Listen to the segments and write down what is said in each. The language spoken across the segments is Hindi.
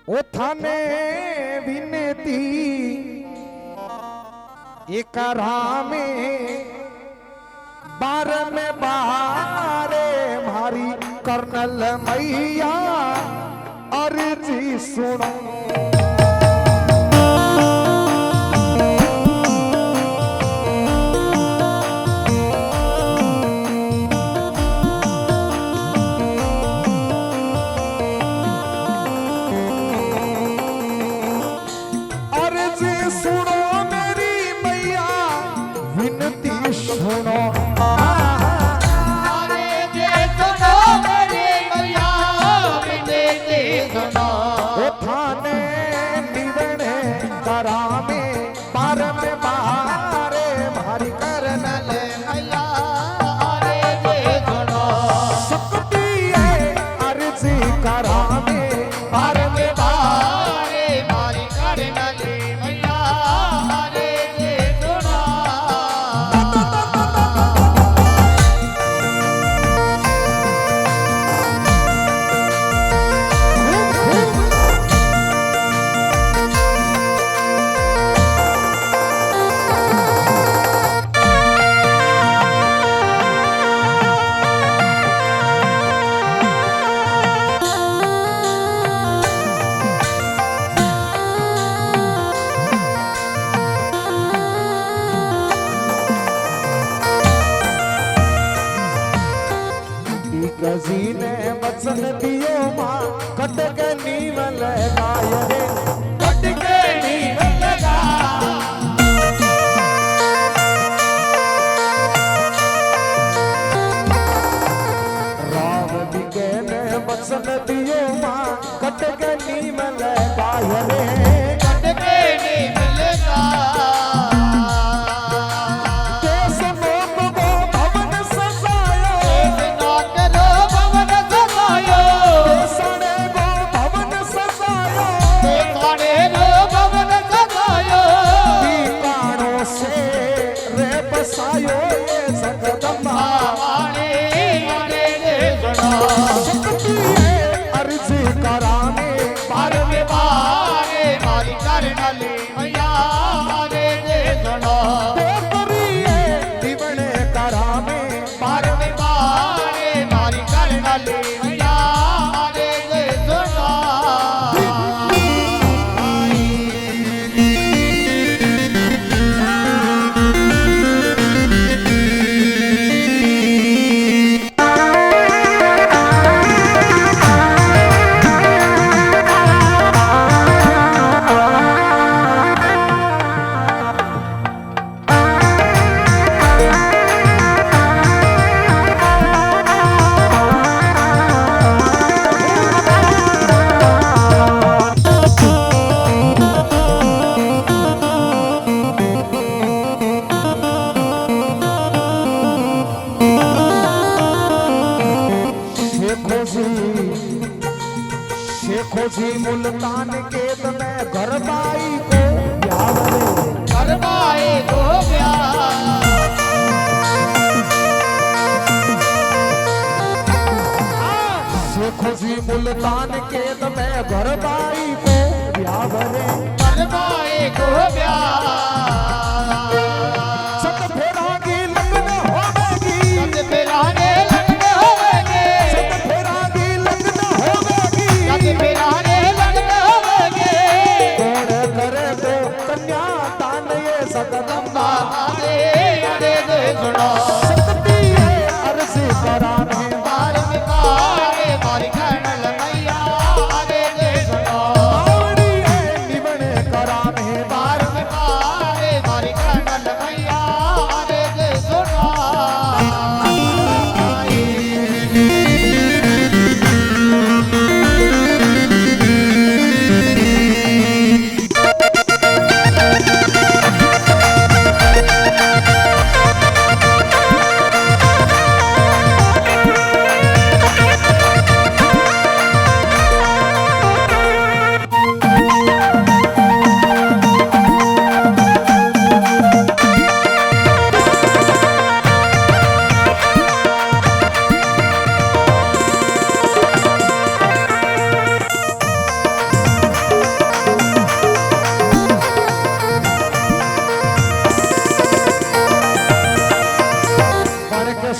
ओ थाने विनती एक रामे बार में बारे मारी कर्नल मैया अर्जी सुनो। गजी ने वचन दियो मां कटक नीवल गाय रे कटक नीवल गा राम दिगे ने वचन दियो मां कटक नीवल गाय रे कटक नीवल गा खोजी मुल्तान के मैं घर बाई को घर बाई को खोजी मुल्तान के मैं घर बाई को ब्यावरे घर बाई को सत फेरागी लगन होवेगी सत फेरागे लगन होवेगी सत फेरागी लगन होवेगी सत फेरागे लगन होवेगी कौन करे तो कन्या तान ये सतदम्बा दे अरे दे सुनो सकती है अर्जी कराने बार में बारे मारी कर्नल मैया अरे दे सुनो बावड़ी है निवण कराने बार में बारे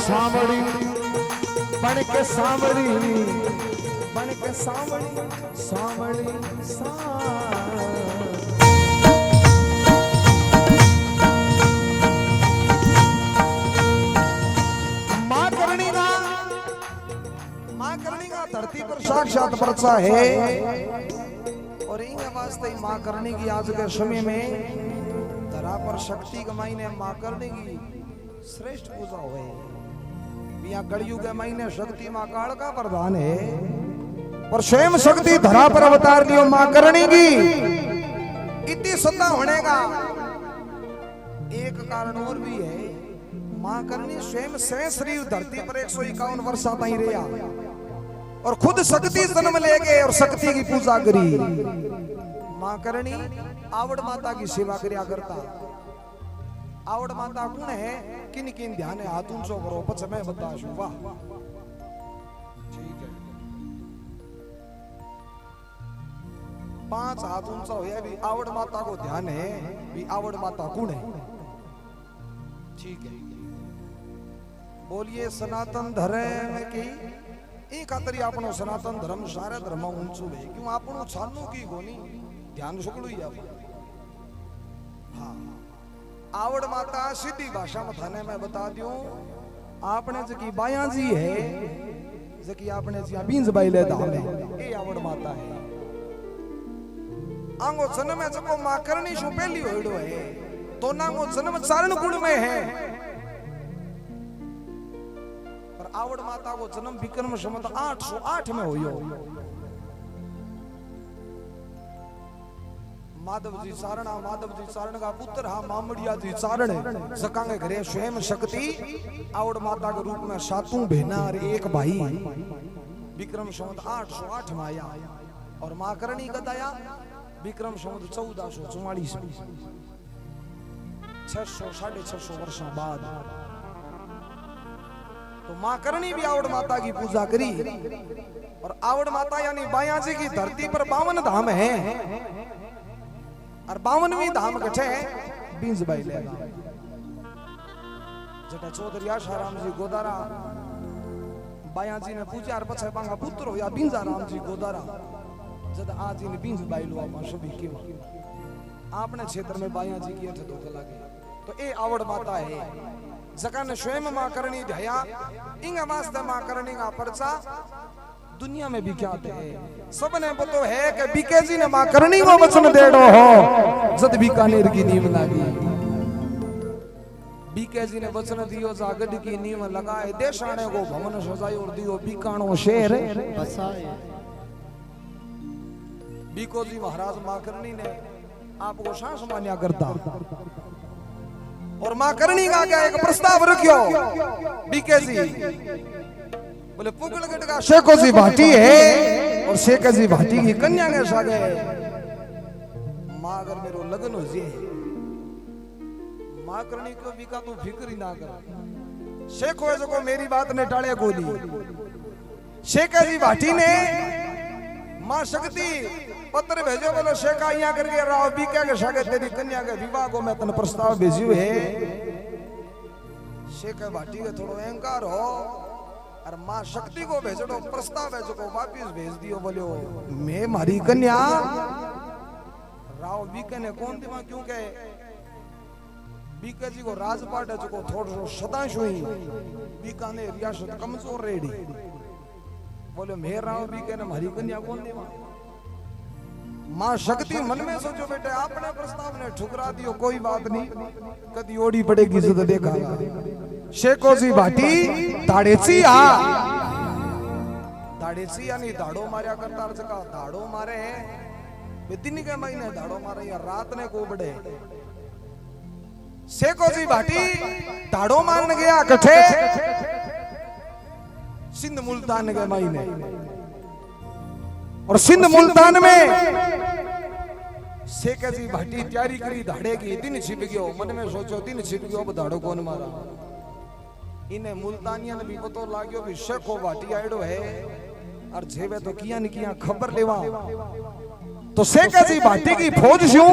सांवड़ी बन के सांवड़ी बन के सांवड़ी सांवड़ी मां करनी का धरती पर साक्षात परचा है और इन वास्ते मां करनी की आज के समय में धरा पर शक्ति कमाई ने मां करनी की श्रेष्ठ पूजा हुए। यहाँ कलयुग के महीने शक्ति मां काल का प्रधान है और स्वयं शक्ति धरा पर अवतार लियो मां करनी की इतनी सत्ता होने का एक कारण और भी है। मां करनी स्वयं से शरीर धरती पर 151 वर्ष ताई रहा और खुद शक्ति जन्म ले गए और शक्ति की पूजा करी। मां करनी आवड़ माता की सेवा करया करता। आवड़ माता कौन है किन किन ध्यान है हाथ ऊंचो करो पछ मैं बताशू। वाह ठीक है 5 हाथ ऊंचा होया भी आवड़ माता को ध्यान है भी आवड़ माता कौन है। ठीक है बोलिए सनातन धर्म की ई खातरी आपनो सनातन धर्म सारे धर्म ऊंचो है क्यों आपनो छानू की गोनी ध्यान सुकड़ू ही आप। हाँ आवड़ माता सीधी भाषा में थाने में बता दूं आपने जकी बाया जी है जकी आपने जी बींज बाइले धाम है ये आवड़ माता है। आंगो जन्म में जको मां करनी शो पहली होइडो है तो नांगो जन्म चारण कुल में है पर आवड़ माता को जन्म विक्रम संवत 808 में होयो। माधव जी चारण का पुत्र हा मामड़िया जी चारण सकांगे घरे स्वयं शक्ति आवड़ माता के रूप में 7 बहना और 1 भाई विक्रम संवत 808 में आया और मां करनी कद आया विक्रम संवत 1444 में 600-650 वर्षों बाद। तो मां करनी भी आवड़ माता की पूजा करी और आवड़ माता यानी बाया जी की धरती पर 52 धाम है और 52वीं धाम कठे बींज बाई लेगा जटा चौधरी आशाराम जी गोदारा बाया जी ने पूजा और पछे बांगा पुत्र हो या बींजा राम जी गोदारा जद आज इन बींज बाई लो आप सभी के आपने क्षेत्र में बाया जी की थे 2 लगे तो ए आवड़ माता है जका ने स्वयं मां करनी दया इंग वास्ते मां करनी का परचा दुनिया में भी क्या है सबने पतो है कि बीके जी ने मां करनी को वचन देड़ो हो जद बीकानेर की नींव लागी। बीके जी ने वचन दियो जागड़ की नींव लगाए देशाने को भवन सजाई और दियो बीकानो शहर बसाए। बीको जी महाराज मां करनी ने आपको सांस मान्या करता और मां करनी का क्या एक प्रस्ताव रखियो बीके जी बोले पुगलगढ़ का शेखो जी भाटी है और शेख जी भाटी की कन्या के सागे मां अगर मेरो लगन हो जाए मां करनी को भी का तू फिक्र ही ना कर। शेखो है जो मेरी बात ने टाले गोली शेख जी भाटी ने मां शक्ति पत्र भेजो बोलो शेखा यहाँ करके राव बीके के सागे तेरी कन्या के विवाह को मैं तन प्रस्ताव भेजू है। शेख भाटी के थोड़ो अहंकार हो और मां शक्ति को भेजो प्रस्ताव है जो को वापिस भेज दियो बोलो मैं मारी कन्या राव बीके ने कौन दिमा क्योंकि बीके जी को राजपाट है जो को थोड़ो शतांश हुई बीकानेर रियासत कमजोर रेडी बोले मैं राव बीके ने मारी कन्या कौन दिमा। मां शक्ति मन में सोचो बेटे आपने प्रस्ताव ने ठुकरा दियो कोई बात नहीं कदी ओड़ी पड़ेगी जद देखा। शेखो जी भाटी धाड़ेची यानी धाड़ो मार्या करता जका धाड़ो मारे दिन के महीने धाड़ो मारे या रात ने को बड़े। शेखो जी भाटी धाड़ो मारने गया कठे सिंध मुल्तान के महीने और सिंध मुल्तान में शेख जी भाटी तैयारी करी धाड़े की दिन छिप गयो मन में सोचो दिन छिप गयो अब धाड़ो कौन मारा। इन्हें मुल्तानिया ने भी पतो लाग्यो भी शेखो भाटी आइडो है और जेवे तो किया न किया खबर लेवा तो शेख जी भाटी की फौज शू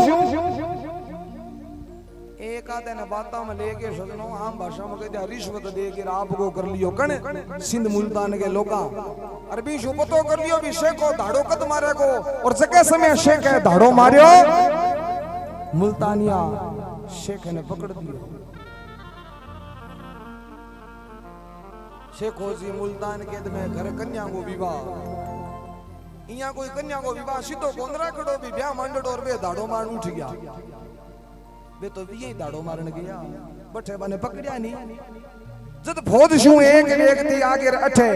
एक आधे ने बातों में लेके सजनो आम भाषा में कहते रिश्वत दे के आपको कर लियो कण सिंध मुल्तान के लोका अरबी शो पतो कर लियो भी शेखो धाड़ो कद मारे को और सके समय शेख है धाड़ो मारियो मुल्तानिया शेख ने पकड़ दियो शेखो जी मुल्तान के में घर कन्या को विवाह इया कोई कन्या को विवाह सीधो गोंदरा खड़ो भी ब्याह मंडड़ो और वे धाड़ो मार उठ गया वे तो भी दाड़ो मारन गया बठे बने पकड़िया नहीं जब फौज शू एक व्यक्ति आगे अठे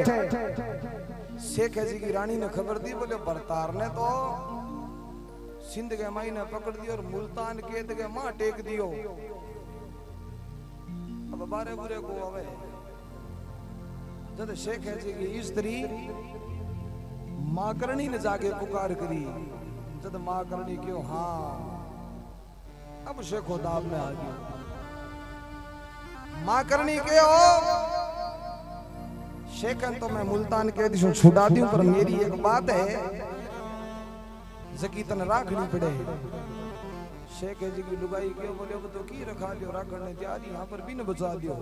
शेख जी की रानी ने खबर दी बोले बरतार ने तो सिंध के माई ने पकड़ दियो और मुल्तान के मां टेक दियो अब बारे बुरे को आवे जब शेख जी की स्त्री मां करनी ने जाके पुकार करी जब मां करनी क्यों हाँ अब शेखो दाब में आ गया मां करनी के हो शेखन तो मैं मुल्तान के दिशो छुड़ा दूं पर मेरी एक बात है जकीतन राखनी पड़े शेख जी की लुगाई क्यों बोले अब तो की रखा दियो राखने तैयारी यहां पर भी न बचा दियो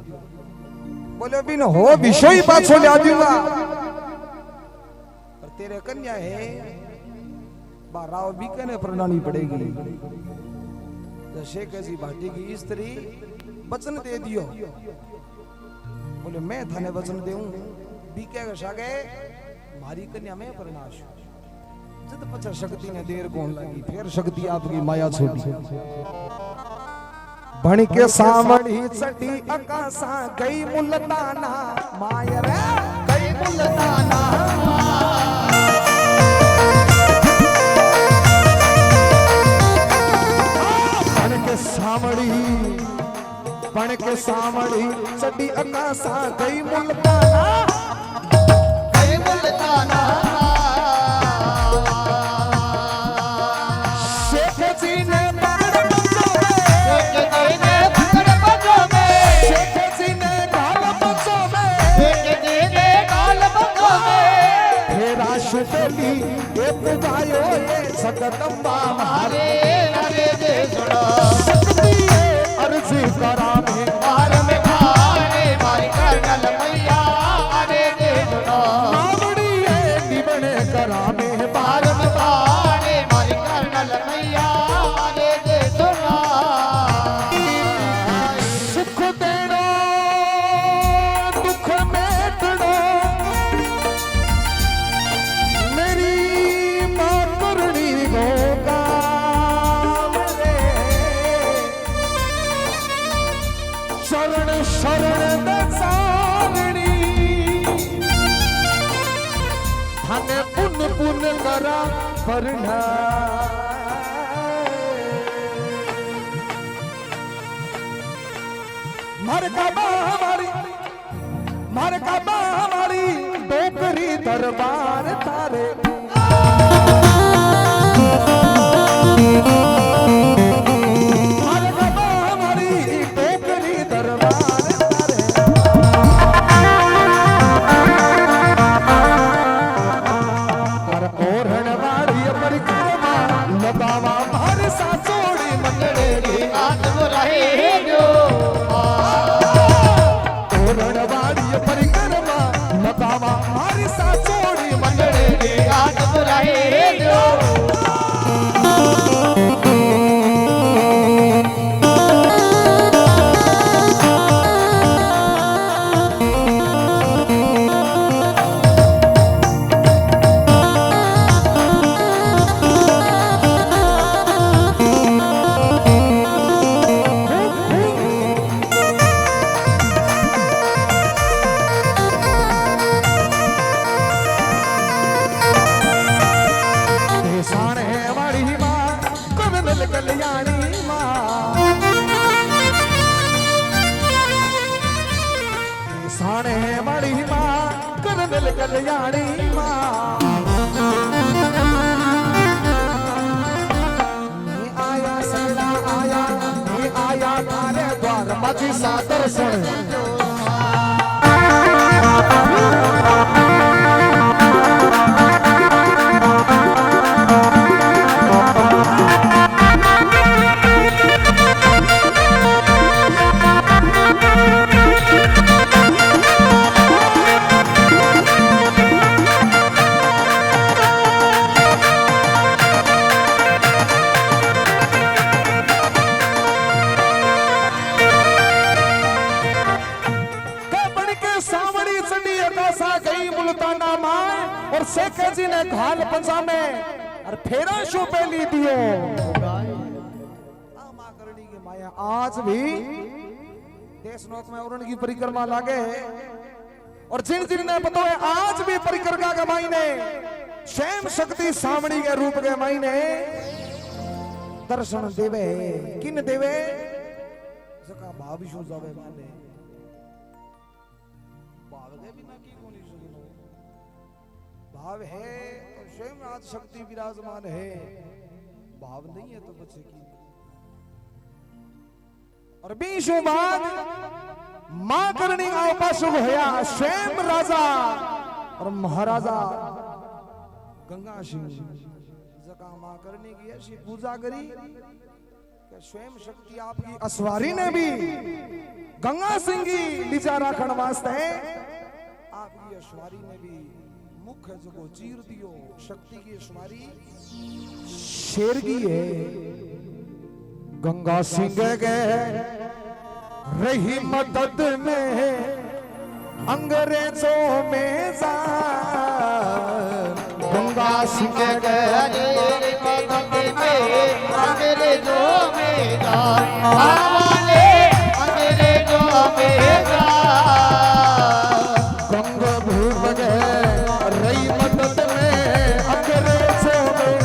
बोले भी न हो विषय पाछो ला दूंगा पर तेरे कन्या है बाराव भी कने प्रणाली पड़ेगी शेख जी भाटी की स्त्री वचन दे दियो बोले मैं थाने वचन देऊं बीके सागे मारी कन्या में प्रणाश जब पचा शक्ति ने देर कौन लगी फिर शक्ति आपकी माया छोड़ी भण के सामड़ी चटी अकासा गई मुल्ताना माया रे गई मुल्ताना सामड़ी पण के सामड़ी चटी अकासा गई मुल्ताना शेख जी ने पकड़ बच्चों में शेख जी ने गाल बच्चों में फेरा शुतली ये पुजायो ये सकदम्बा मारे अरे दे सुनो अर्जी करा में मार में भारे मारी करनल मैया अरे दे सुनो मावड़ी है निबने करा में मार में भारे मारी करनल मैया अरे दे सुनो सुख देनो दुख मेटनो मेरी मां करनी होगा शरण शरण दसावणी थाने पुन पुन करा भरना मार काबा हमारी डोकरी दरबार तारे कल्याणी आया सदा आया तारे द्वार माझी सादर सुन दी अकाशा गई मुल्ताना मां और शेख जी ने घाल पंजा में और फेरा शो पहली दियो मां करनी की माया आज भी देश नोक में उरण की परिक्रमा लागे और जिन जिन ने पता है आज भी परिक्रमा के मायने स्वयं शक्ति सामणी के रूप के मायने दर्शन देवे किन देवे सका भाव शो जावे माने भाव के बिना की कोनी सुनो भाव है तो स्वयं आज शक्ति विराजमान है भाव नहीं है तो बच्चे की और बीशो बाद मां करनी आपाशु होया स्वयं राजा और महाराजा गंगा सिंह जका मां करनी की ऐसी पूजा करी कि स्वयं शक्ति आपकी असवारी ने भी गंगा सिंह की लीजा राखण वास्ते आपकी असवारी ने भी मुख जो चीर दियो शक्ति की असवारी शेर की है गंगा सिंह के रही मदद में अंग्रेजों में जा गंगा सिंह के रही मदद में अंग्रेजों में जा अंग्रेजों में जा गंगा भूप के रही मदद में अंग्रेजों में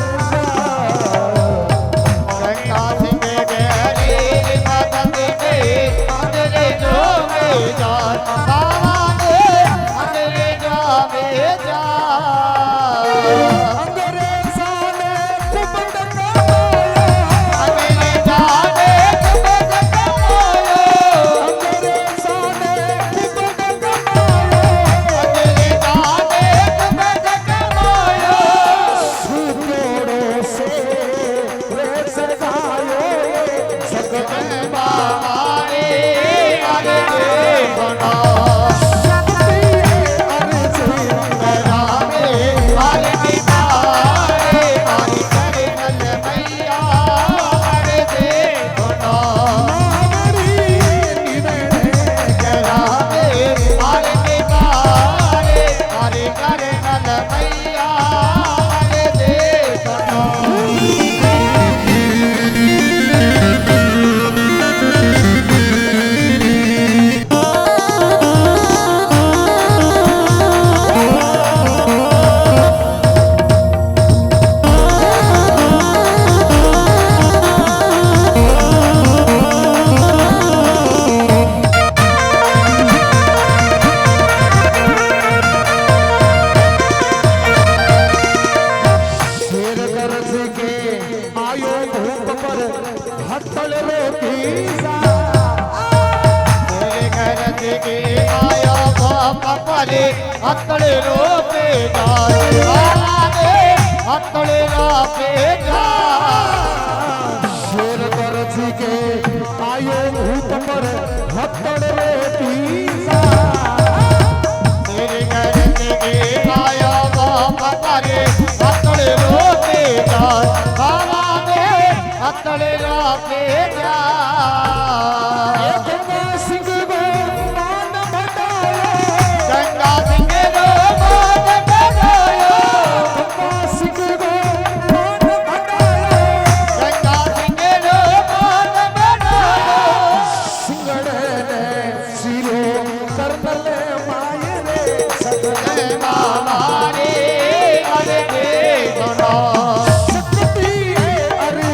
हथड़े रोपे जाए हथड़े रोपे शेर गरज के आयो भूत पर हथड़े रोपी तेरे गरज के आयो बाप करे हथड़े रोपे जाए हथड़े रोपे शक्ति है अरे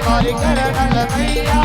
मारी करण लमैया